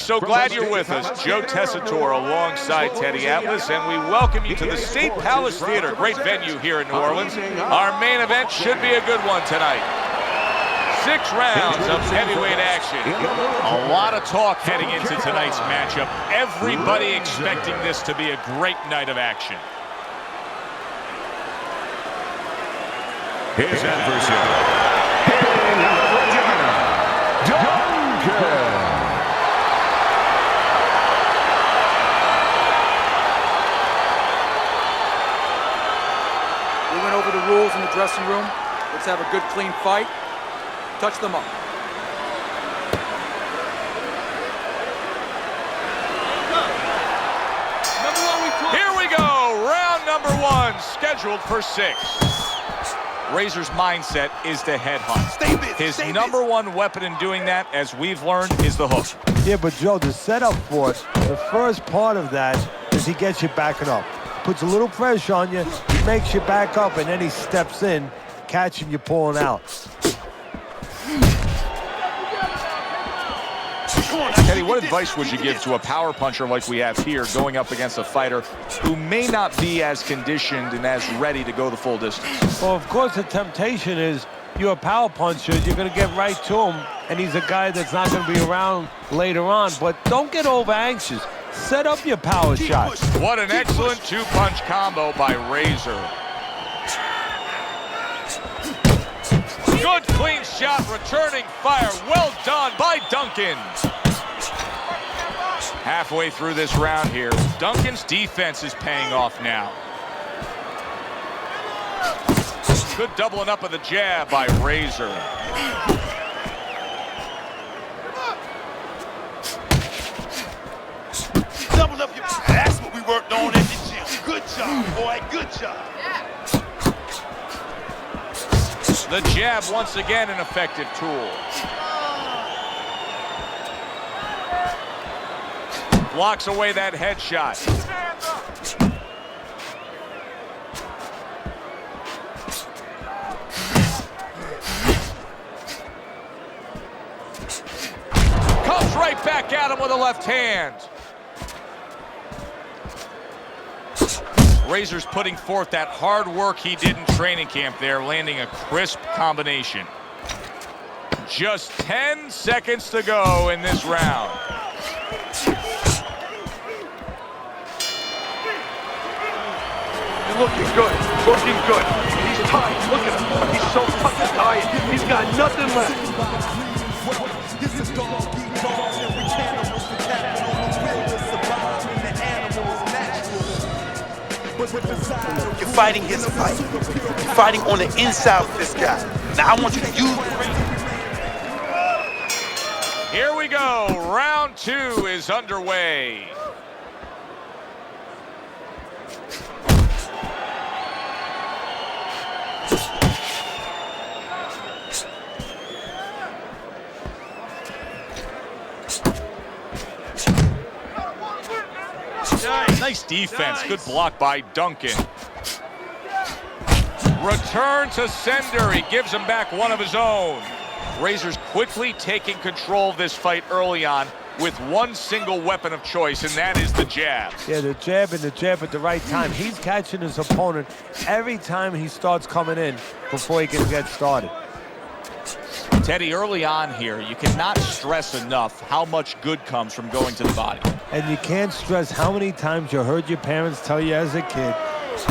so glad you're with us. Joe Tessitore alongside Teddy Atlas, and we welcome you to the State Palace Theater. Great venue here in New Orleans. Our main event should be a good one tonight. 6 rounds of heavyweight action. A lot of talk heading into tonight's matchup. Everybody expecting this to be a great night of action. His adversary, hailing out of Regina, Duncan. We went over the rules in the dressing room. Let's have a good, clean fight. Touch them up. Here we go. Round number 1, scheduled for 6. Razor's mindset is to head hunt. His number 1 weapon in doing that, as we've learned, is the hook. Yeah, but Joe, the setup for it, the first part of that is he gets you backing up. Puts a little pressure on you, makes you back up, and then he steps in, catching you pulling out. Teddy, what advice would you give to a power puncher like we have here going up against a fighter who may not be as conditioned and as ready to go the full distance? Well, of course, the temptation is you're a power puncher, you're going to get right to him, and he's a guy that's not going to be around later on. But don't get over anxious. Set up your power shot. What an excellent 2-punch combo by Razor. Good clean shot, returning fire. Well done by Duncan. Halfway through this round here, Duncan's defense is paying off now. Good doubling up of the jab by Razor. Double up your... That's what we worked on at the gym. Good job, boy. Good job. The jab, once again, an effective tool. Blocks away that headshot. Comes right back at him with a left hand. Razor's putting forth that hard work he did in training camp there, landing a crisp combination. Just 10 seconds to go in this round. He's looking good. Looking good. He's tight. Look at him. He's so fucking tired. He's got nothing left. You're fighting his fight. You're fighting on the inside with this guy. Now I want you to use... Here we go. Round 2 is underway. Nice defense. Good block by Duncan. Return to sender. He gives him back one of his own. Razor's quickly taking control of this fight early on with one single weapon of choice, and that is the jab. Yeah, the jab and the jab at the right time. He's catching his opponent every time he starts coming in before he can get started. Teddy, early on here, you cannot stress enough how much good comes from going to the body. And you can't stress how many times you heard your parents tell you as a kid,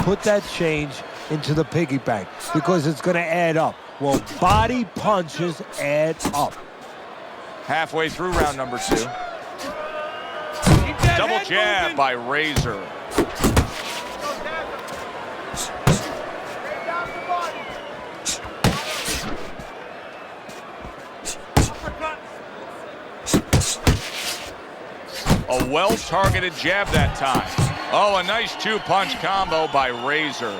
put that change into the piggy bank because it's going to add up. Well, body punches add up. Halfway through round number 2. Double jab by Razor. A well-targeted jab that time. Oh, a nice 2-punch combo by Razor.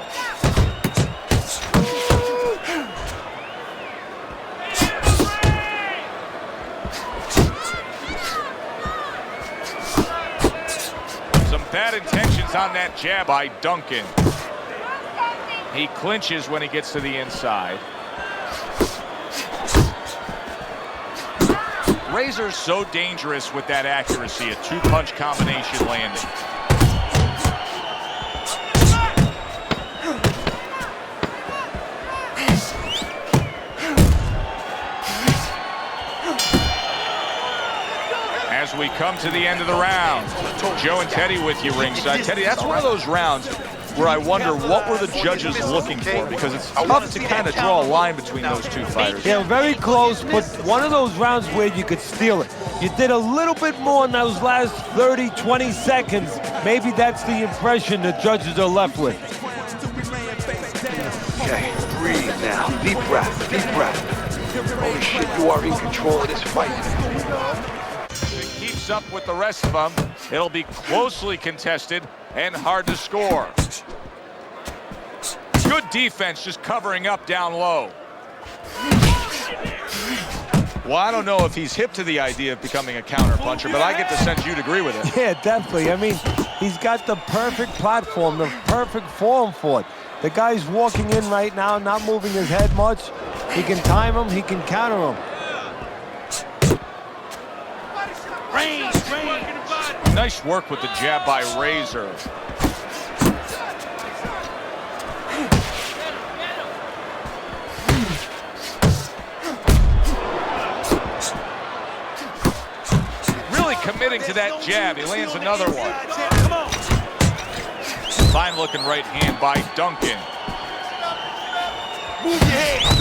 Some bad intentions on that jab by Duncan. He clinches when he gets to the inside. Razor's so dangerous with that accuracy, a two-punch combination landing. As we come to the end of the round, Joe and Teddy with you ringside. Teddy, that's one of those rounds where I wonder what were the judges looking for, because it's tough to kind of draw a line between those two fighters. Yeah, very close, but one of those rounds where you could steal it. You did a little bit more in those last 30, 20 seconds. Maybe that's the impression the judges are left with. Okay, breathe now. Deep breath, deep breath. Holy shit, you are in control of this fight. Keeps up with the rest of them. It'll be closely contested and hard to score. Good defense, just covering up down low. Well, I don't know if he's hip to the idea of becoming a counter-puncher, but I get the sense you'd agree with it. Yeah, definitely. I mean, he's got the perfect platform, the perfect form for it. The guy's walking in right now, not moving his head much. He can time him, he can counter him. Nice work with the jab by Razor. Really committing to that jab. He lands another one. Fine looking right hand by Duncan.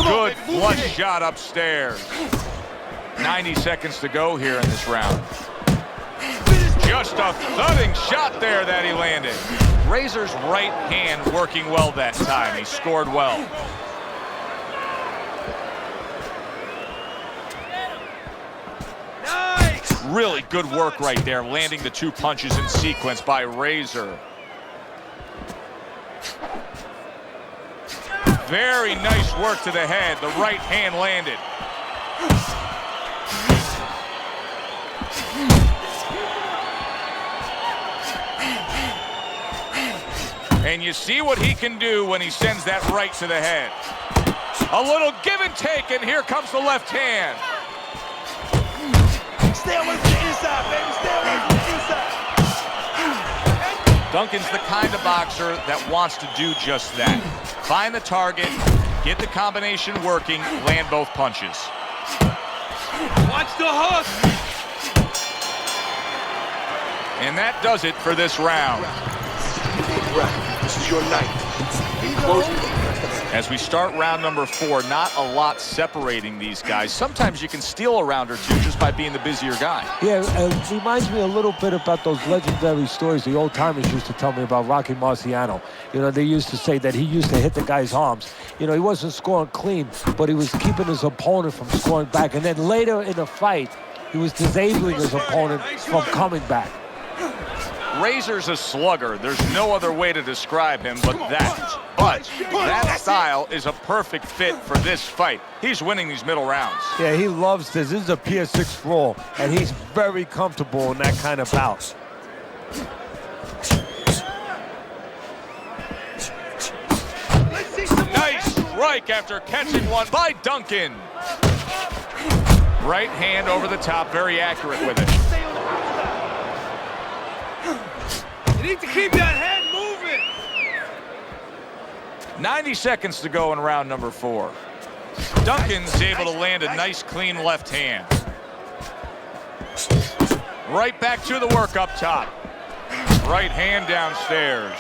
Good flush shot upstairs. 90 seconds to go here in this round. Just a thudding shot there that he landed. Razor's right hand working well that time. He scored well. Nice! Really good work right there, landing the two punches in sequence by Razor. Very nice work to the head. The right hand landed. And you see what he can do when he sends that right to the head. A little give and take, and here comes the left hand. Stay away from the inside, baby. Stay away from the inside. Duncan's the kind of boxer that wants to do just that. Find the target, get the combination working, land both punches. Watch the hook. And that does it for this round. This is your night. Be closing. As we start round number 4, not a lot separating these guys. Sometimes you can steal a round or two just by being the busier guy. Yeah, it reminds me a little bit about those legendary stories the old-timers used to tell me about Rocky Marciano. You know, they used to say that he used to hit the guy's arms. You know, he wasn't scoring clean, but he was keeping his opponent from scoring back. And then later in the fight, he was disabling his opponent from coming back. Razor's a slugger. There's no other way to describe him but that. But that style is a perfect fit for this fight. He's winning these middle rounds. Yeah, he loves this. This is a Pier 6 brawl, and he's very comfortable in that kind of bout. Nice strike after catching one by Duncan. Right hand over the top, very accurate with it. You need to keep that head moving. 90 seconds to go in round number 4. Duncan's able to land a nice, clean left hand. Right back to the work up top. Right hand downstairs.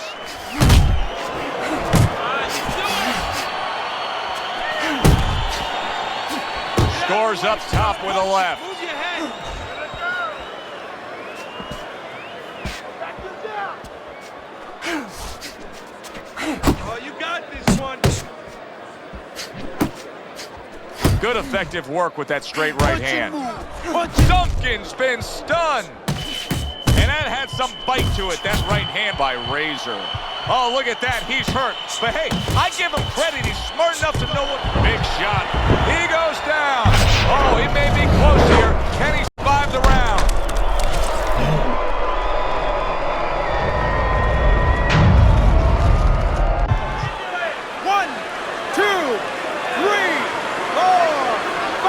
Scores up top with a left. Move your head. Oh, you got this one. Good effective work with that straight right hand. Duncan's been stunned. And that had some bite to it, that right hand by Razor. Oh, look at that, he's hurt. But hey, I give him credit, he's smart enough to know what. Big shot, he goes down. Oh, he may be close here. Can he survive the round?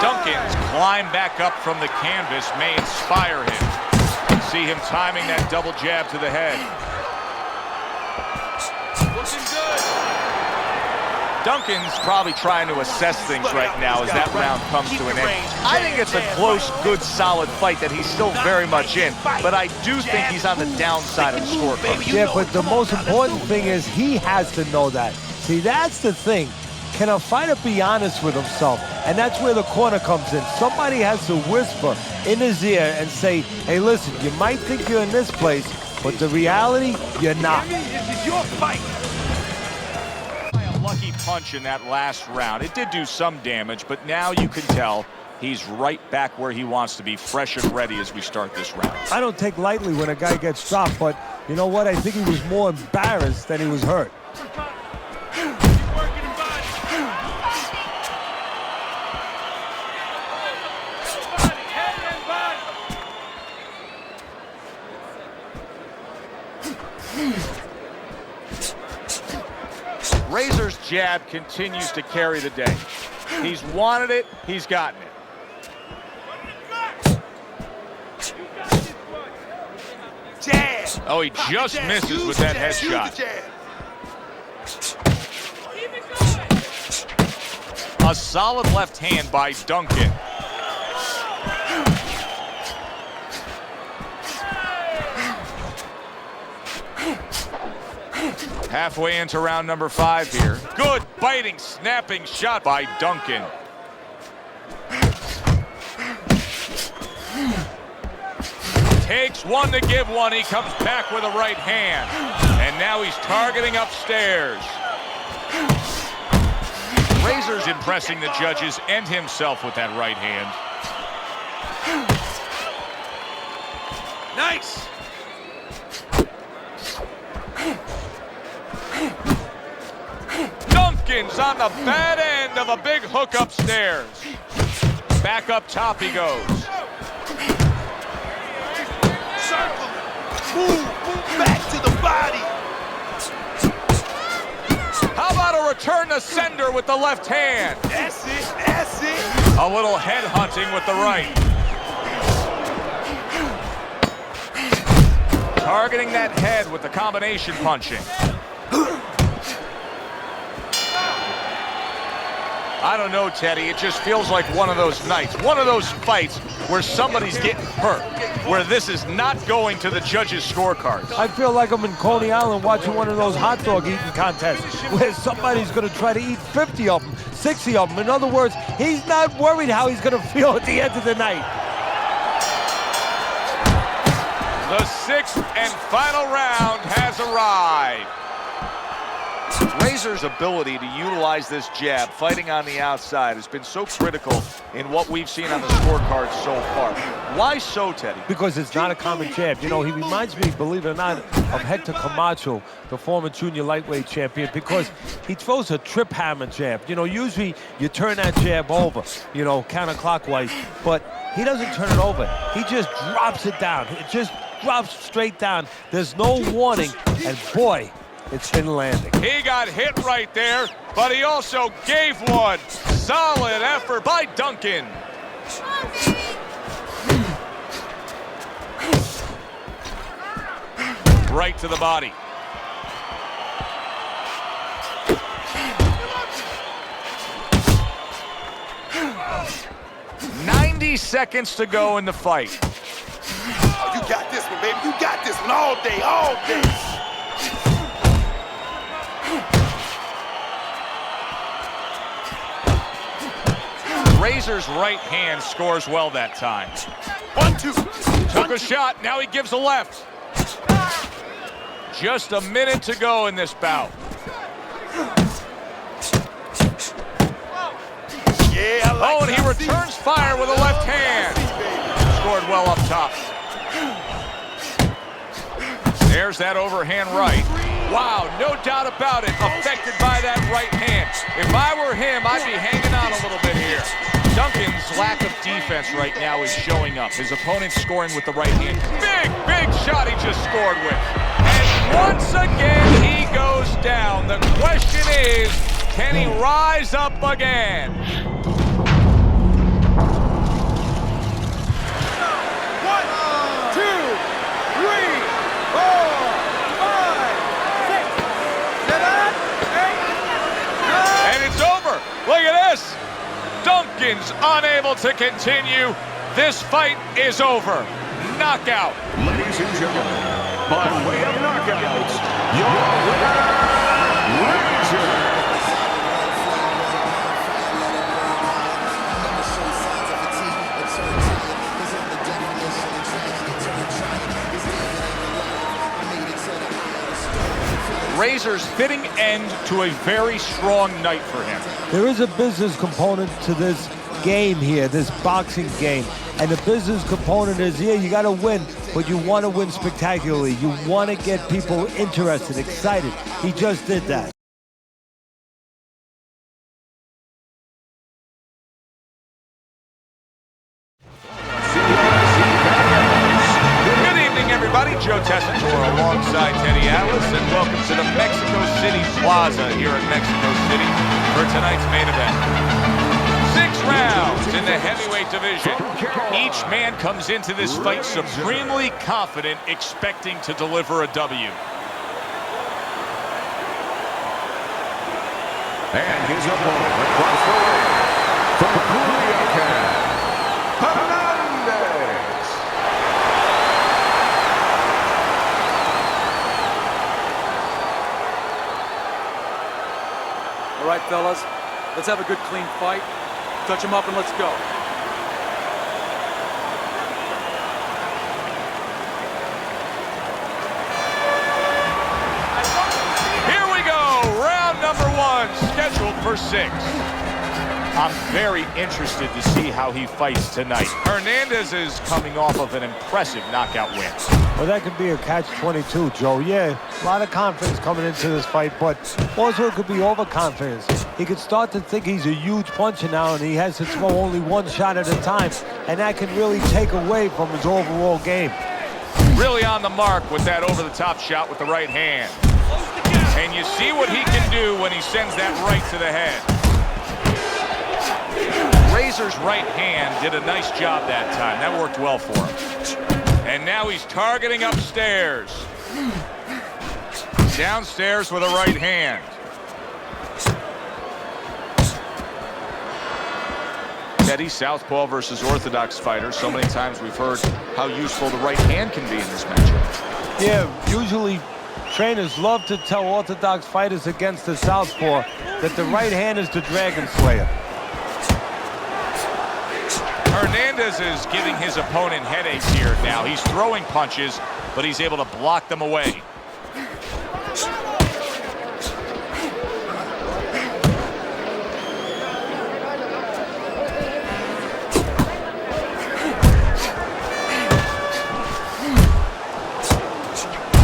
Duncan's climbing climb back up from the canvas may inspire him. See him timing that double jab to the head. Looking good. Duncan's probably trying to assess things right now as that round comes to an end. I think it's a close, good, solid fight that he's still very much in, but I do think he's on the downside of the scorecard. Yeah, but the most important thing is he has to know that. See, that's the thing. Can a fighter be honest with himself? And that's where the corner comes in. Somebody has to whisper in his ear and say, hey, listen, you might think you're in this place, but the reality, you're not. This is your fight. A lucky punch in that last round. It did do some damage, but now you can tell he's right back where he wants to be, fresh and ready as we start this round. I don't take lightly when a guy gets dropped, but you know what? I think he was more embarrassed than he was hurt. Razor's jab continues to carry the day. He's wanted it, he's gotten it. Jab. Oh, he just misses with that headshot. A solid left hand by Duncan. Halfway into round number 5 here. Good biting, snapping shot by Duncan. Takes one to give one. He comes back with a right hand. And now he's targeting upstairs. Razor's impressing the judges and himself with that right hand. Nice. Duncan's on the bad end of a big hook upstairs. Back up top he goes. Circle. Move back to the body. How about a return to sender with the left hand? That's it. That's it. A little head hunting with the right. Targeting that head with the combination punching. I don't know, Teddy. It just feels like one of those nights, one of those fights where somebody's getting hurt, where this is not going to the judges' scorecards. I feel like I'm in Coney Island watching one of those hot dog eating contests where somebody's going to try to eat 50 of them, 60 of them. In other words, he's not worried how he's going to feel at the end of the night. The 6th and final round has arrived. Razor's ability to utilize this jab, fighting on the outside, has been so critical in what we've seen on the scorecard so far. Why so, Teddy? Because it's not a common jab. You know, he reminds me, believe it or not, of Hector Camacho, the former junior lightweight champion, because he throws a trip hammer jab. You know, usually you turn that jab over, you know, counterclockwise, but he doesn't turn it over. He just drops it down. It just drops straight down. There's no warning, and boy, it's been landing. He got hit right there, but he also gave one. Solid effort by Duncan. Right to the body. "90 seconds to go in the fight." Oh, you got this one, baby. You got this one all day, all day. Razor's right hand scores well that time. 1-2. Took a shot, now he gives a left. Just a minute to go in this bout. Yeah, I like Oh, and he returns fire with a left hand. Scored well up top. There's that overhand right. Wow, no doubt about it, affected by that right hand. If I were him, I'd be hanging on a little bit here. Duncan's lack of defense right now is showing up. His opponent's scoring with the right hand. Big shot he just scored with. And once again, he goes down. The question is, can he rise up again? Look at this. Duncan's unable to continue. This fight is over. Knockout. Ladies and gentlemen, by way of knockouts, your winner, Razor. Razor's fitting end to a very strong night for him. There is a business component to this game here, this boxing game. And the business component is, yeah, you got to win, but you want to win spectacularly. You want to get people interested, excited. He just did that. Good evening, everybody. Joe Tessitore alongside Teddy Atlas, and welcome to the Mexico City Plaza here in Mexico City for tonight's main event. 6 rounds in the heavyweight division. Each man comes into this fight supremely confident, expecting to deliver a W. And his opponent across the ring from Culiacan, Hernandez. All right, fellas, let's have a good, clean fight. Touch him up and let's go. Here we go, round number 1, scheduled for 6. I'm very interested to see how he fights tonight. Hernandez is coming off of an impressive knockout win. Well, that could be a catch-22, Joe. Yeah, a lot of confidence coming into this fight, but also it could be overconfidence. He could start to think he's a huge puncher now, and he has to throw only one shot at a time, and that can really take away from his overall game. Really on the mark with that over-the-top shot with the right hand. And you see what he can do when he sends that right to the head. Razor's right hand did a nice job that time. That worked well for him. And now he's targeting upstairs. Downstairs with a right hand. Teddy, southpaw versus orthodox fighter. So many times we've heard how useful the right hand can be in this matchup. Yeah, usually trainers love to tell orthodox fighters against the southpaw that the right hand is the dragon slayer. Hernandez is giving his opponent headaches here now. He's throwing punches, but he's able to block them away.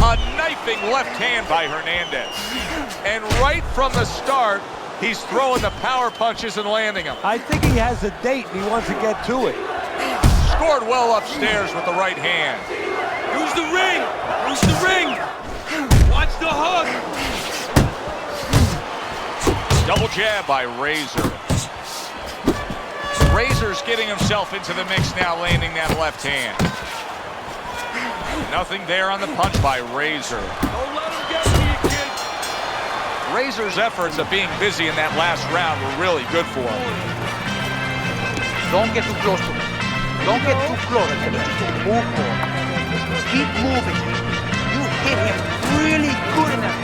A knifing left hand by Hernandez. And right from the start, he's throwing the power punches and landing them. I think he has a date and he wants to get to it. Scored well upstairs with the right hand. Use the ring! Use the ring! Watch the hook! Double jab by Razor. Razor's getting himself into the mix now, landing that left hand. Nothing there on the punch by Razor. Don't let him get to you, kid! Razor's efforts of being busy in that last round were really good for him. Don't get too close to him. Don't get too close. Move more. Keep moving. You hit him really good in that.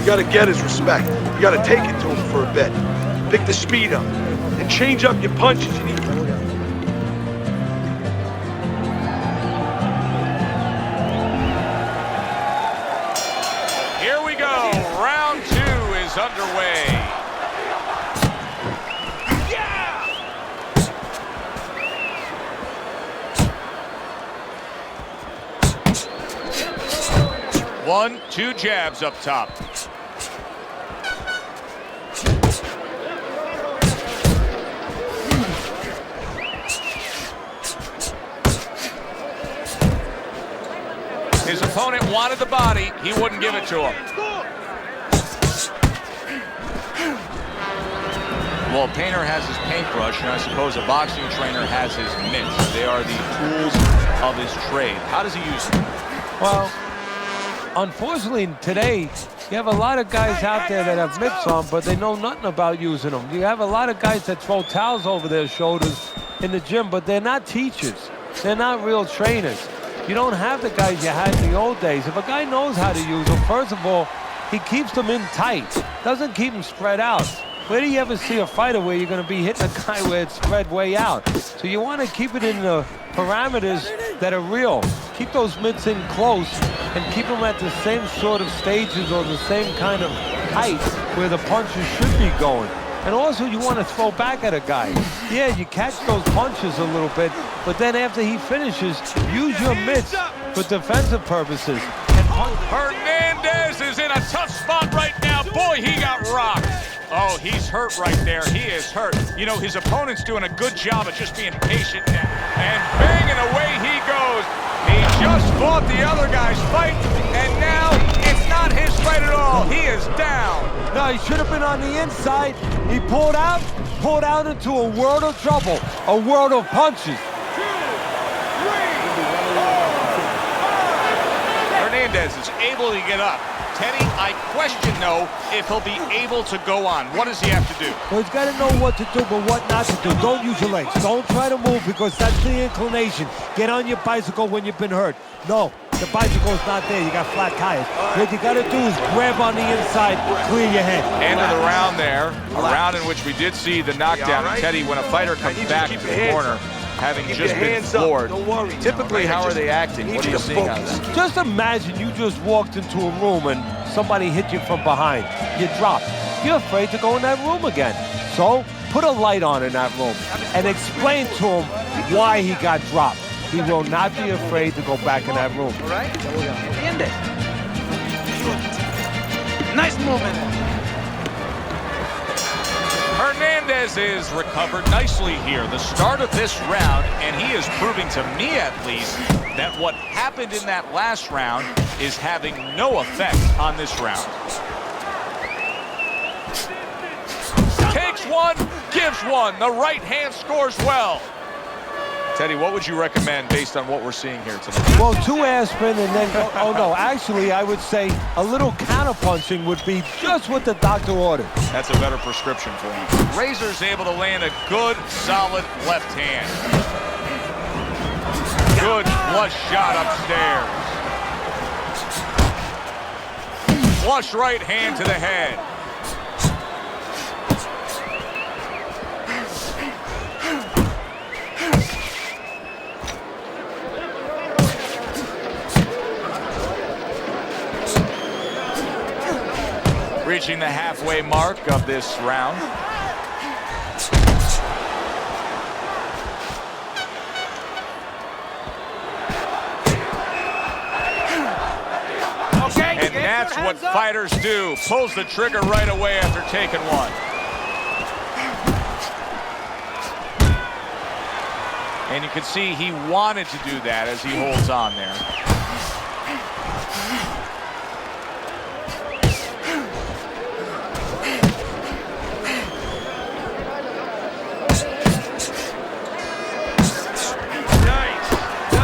You gotta get his respect. You gotta take it to him for a bit. Pick the speed up and change up your punches. You need to... Here we go. Round 2 is underway. Yeah! 1, 2 jabs up top. His opponent wanted the body. He wouldn't give it to him. Well, a painter has his paintbrush, and I suppose a boxing trainer has his mitts. They are the tools of his trade. How does he use them? Well, unfortunately, today, you have a lot of guys out there that have mitts on, but they know nothing about using them. You have a lot of guys that throw towels over their shoulders in the gym, but they're not teachers. They're not real trainers. You don't have the guys you had in the old days. If a guy knows how to use them, first of all, he keeps them in tight, doesn't keep them spread out. Where do you ever see a fighter where you're going to be hitting a guy where it's spread way out? So you want to keep it in the parameters that are real. Keep those mitts in close and keep them at the same sort of stages or the same kind of height where the punches should be going. And also you want to throw back at a guy. Yeah, you catch those punches a little bit, but then after he finishes, use your mitts for defensive purposes. And Hernandez is in a tough spot right now. Boy, he got rocked. Oh, he's hurt right there. He is hurt. You know, his opponent's doing a good job of just being patient. And banging away he goes. He just fought the other guy's fight, and now it's not his fight at all. He is down. No, he should have been on the inside. He pulled out into a world of trouble, a world of punches. Hernandez is able to get up. Teddy, I question, though, if he'll be able to go on. What does he have to do? Well, he's got to know what to do, but what not to do. Don't use your legs. Don't try to move because that's the inclination. Get on your bicycle when you've been hurt. No, the bicycle's not there. You got flat tires. What you got to do is grab on the inside, clear your head. End of the round there, a round in which we did see the knockdown. And Teddy, when a fighter comes back to the corner, having just been floored, typically how are they acting? What are you seeing on that? Just imagine you just walked into a room and somebody hit you from behind. You dropped. You're afraid to go in that room again. So put a light on in that room and explain to him why he got dropped. He will not be afraid to go back in that room. All right? Entiende? Nice movement. Hernandez is recovered nicely here. The start of this round, and he is proving to me at least that what happened in that last round is having no effect on this round. Takes one, gives one. The right hand scores well. Teddy, what would you recommend based on what we're seeing here tonight? Well, 2 aspirin and then go, oh no, actually I would say a little counterpunching would be just what the doctor ordered. That's a better prescription for him. Razor's able to land a good, solid left hand. Good flush shot upstairs. Flush right hand to the head. Reaching the halfway mark of this round. And that's what fighters do. Pulls the trigger right away after taking one. And you can see he wanted to do that as he holds on there.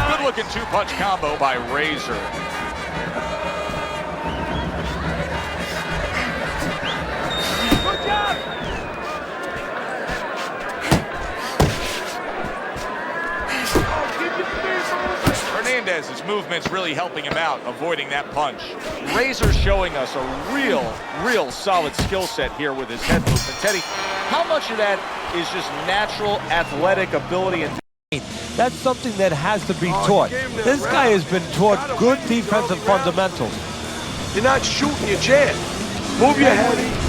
Good-looking two-punch combo by Razor. Hernandez's movement's really helping him out, avoiding that punch. Razor showing us a real solid skill set here with his head movement. Teddy, how much of that is just natural athletic ability and That's something that has to be taught. This guy has been taught good defensive fundamentals. You're not shooting your jab. Move your head.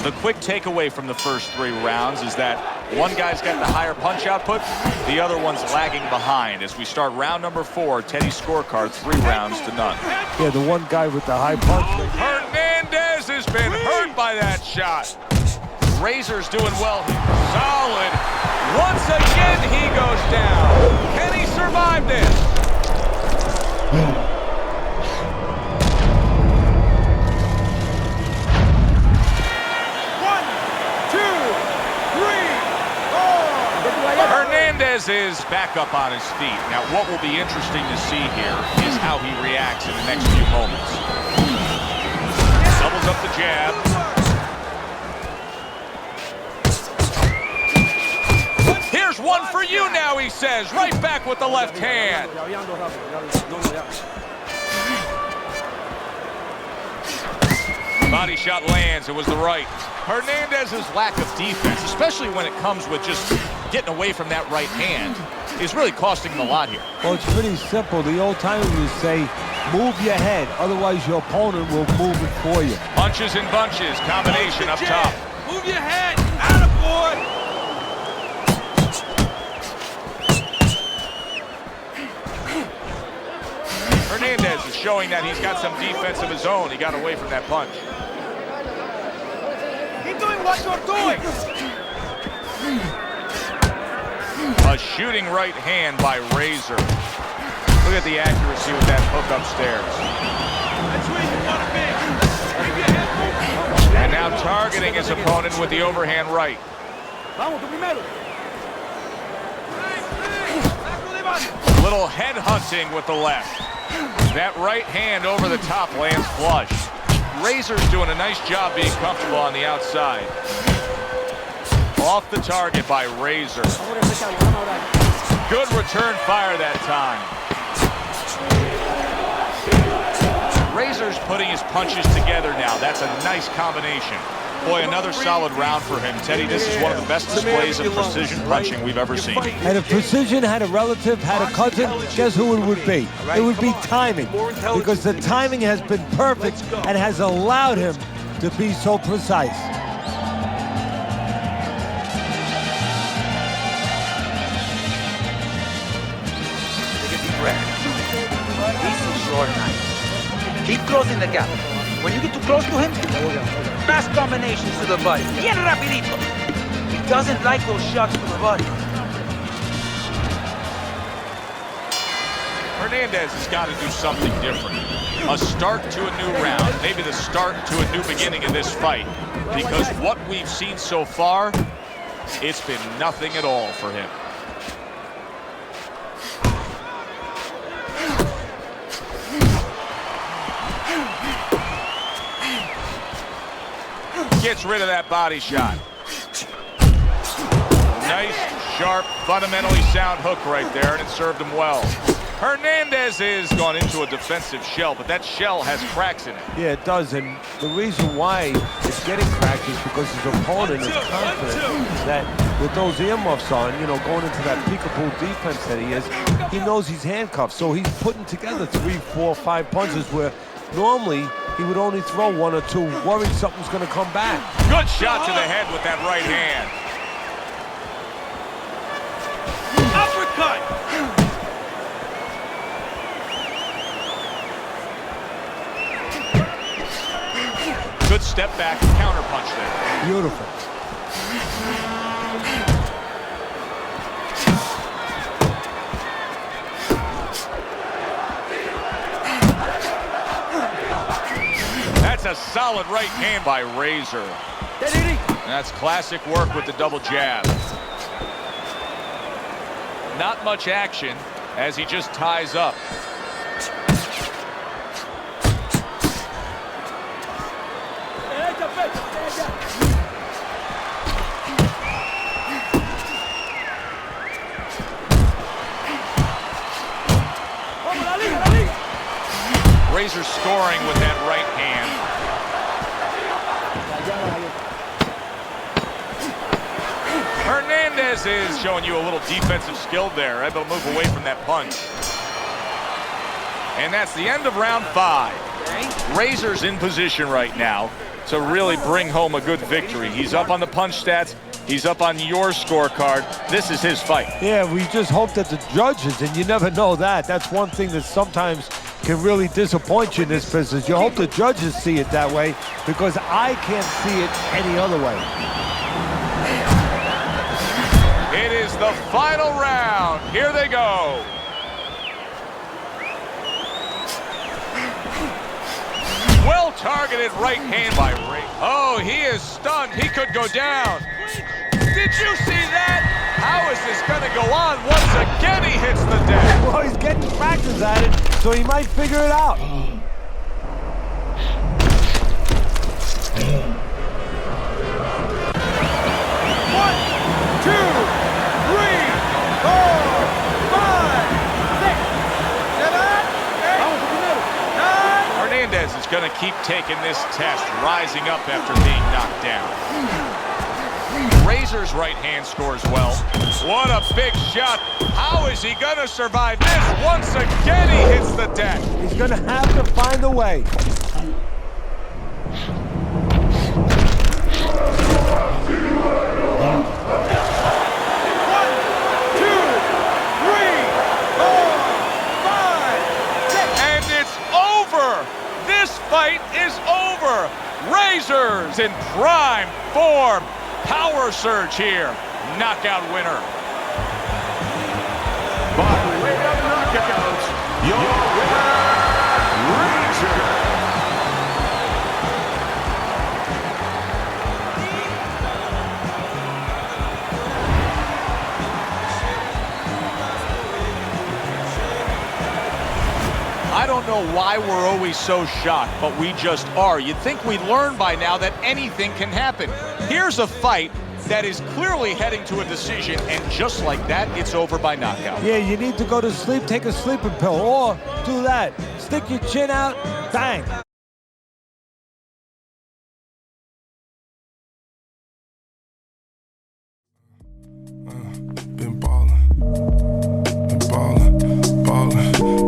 The quick takeaway from the first 3 rounds is that one guy's got the higher punch output, the other one's lagging behind. As we start round number 4, Teddy's scorecard 3 rounds to none. Yeah, the one guy with the high punch. Hernandez has been hurt by that shot. Razor's doing well. Solid. Once again, he goes down. Can he survive this? Hernandez is back up on his feet. Now, what will be interesting to see here is how he reacts in the next few moments. Doubles up the jab. Here's one for you now, he says. Right back with the left hand. Body shot lands. It was the right. Hernandez's lack of defense, especially when it comes with just getting away from that right hand, is really costing him a lot here. Well, it's pretty simple. The old timers would say, move your head, otherwise your opponent will move it for you. Punches and bunches, combination up top. Move your head. Attaboy. Hernandez is showing that he's got some defense of his own. He got away from that punch. Keep doing what you're doing. A shooting right hand by Razor. Look at the accuracy with that hook upstairs. That's where you want to be. Keep your head moving. And now targeting his opponent with the overhand right. Vamos, tú primero. Little head hunting with the left. That right hand over the top lands flush. Razor's doing a nice job being comfortable on the outside. Off the target by Razor. Good return fire that time. Razor's putting his punches together now. That's a nice combination. Boy, another solid round for him. Teddy, this is one of the best displays of precision punching we've ever seen. Had a precision, had a relative, had a cousin, guess who it would be? It would be timing, because the timing has been perfect and has allowed him to be so precise. Take a deep breath. This is your night. Keep closing the gap. When you get too close to him, fast combinations to the body. Bien rapidito. He doesn't like those shots to the body. Hernandez has got to do something different. A start to a new round, maybe the start to a new beginning in this fight. Because what we've seen so far, it's been nothing at all for him. Gets rid of that body shot. Nice, sharp, fundamentally sound hook right there, and it served him well. Hernandez has gone into a defensive shell, but that shell has cracks in it. Yeah, it does, and the reason why it's getting cracked is because his opponent is confident that with those earmuffs on, you know, going into that peekaboo defense that he is, he knows he's handcuffed, so he's putting together 3, 4, 5 punches where normally he would only throw 1 or 2, worrying something's going to come back. Good shot to the head with that right hand. Uppercut. Good step back counter punch there. Beautiful. That's a solid right hand by Razor. And that's classic work with the double jab. Not much action as he just ties up. Razor scoring with that right hand. Hernandez is showing you a little defensive skill there, able to move away from that punch. And that's the end of round 5. Razor's in position right now to really bring home a good victory. He's up on the punch stats. He's up on your scorecard. This is his fight. Yeah, we just hope that the judges, and you never know that. That's one thing that sometimes can really disappoint you in this business. You hope the judges see it that way, because I can't see it any other way. It is the final round. Here they go. Well-targeted right hand by Ray. Oh, he is stunned. He could go down. Did you see that? How is this going to go go on. Once again, he hits the deck. Well, he's getting practice at it, so he might figure it out. Hernandez is going to keep taking this test, rising up after being knocked down. Razor's right hand scores well. What a big shot. How is he going to survive this? Once again, he hits the deck. He's going to have to find a way. This fight is over. Razor's in prime form. Power surge here. Knockout winner. By way of knockouts, your winner, Razor. I don't know why we're always so shocked, but we just are. You'd think we'd learn by now that anything can happen. Here's a fight that is clearly heading to a decision, and just like that, it's over by knockout. Yeah, you need to go to sleep, take a sleeping pill, or do that. Stick your chin out, bang. Been ballin', ballin'.